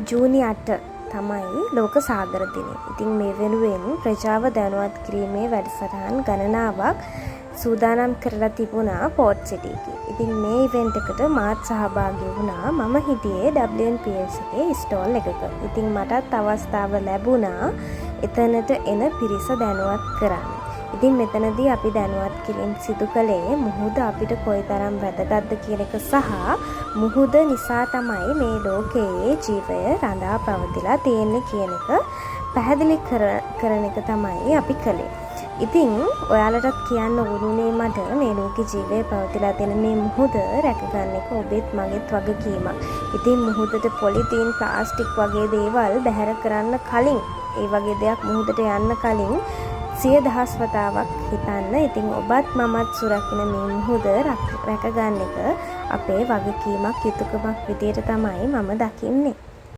ජූනි 8 තමයි ලෝක සාගර දිනය. ඉතින් මේ වෙනුවෙන් ප්‍රජාව දැනුවත් කිරීමේ වැඩසටහන් ගණනාවක් සූදානම් කරලා තිබුණා පෝට් සිටි එකේ. ඉතින් මේ ඉවෙන්ට් එකට මාත් සහභාගී වුණා. මම හිටියේ WNPS එකේ ස්ටෝල් එකක. ඉතින් මටත් අවස්ථාව ලැබුණා එතනට එන පිරිස දැනුවත් කරන්න. ඉතින් මෙතනදී අපි දැනුවත් කිරීම සිදු කළේ මුහුද අපිට කොයිතරම් වැදගත්ද කියන එක සහ මුහුද නිසා තමයි මේ ලෝකයේ ජීවය රඳා පවතිලා තියෙන්නේ කියන එක පැහැදිලි කරන එක තමයි අපි කළේ. ඉතින් ඔයාලටත් කියන්න ඕනුනේ මට මේ ලෝකේ ජීවය පවතිලා තියෙන මේ මුහුද රැකගන්න එක ඔබෙත් මගෙත් වගකීමක්. ඉතින් මුහුදට පොලිතීන් ප්ලාස්ටික් වගේ දේවල් බැහැර කරන්න කලින් ඒ වගේ දෙයක් මුහුදට යන්න කලින් 100,000 වතාවක් හිතන්න. ඉතින් ඔබත් මමත් සුරකින්න මේ මුහුද රැකගන්න එක අපේ වගකීමක් යුතුයකමක් විදියට තමයි මම දකින්නේ.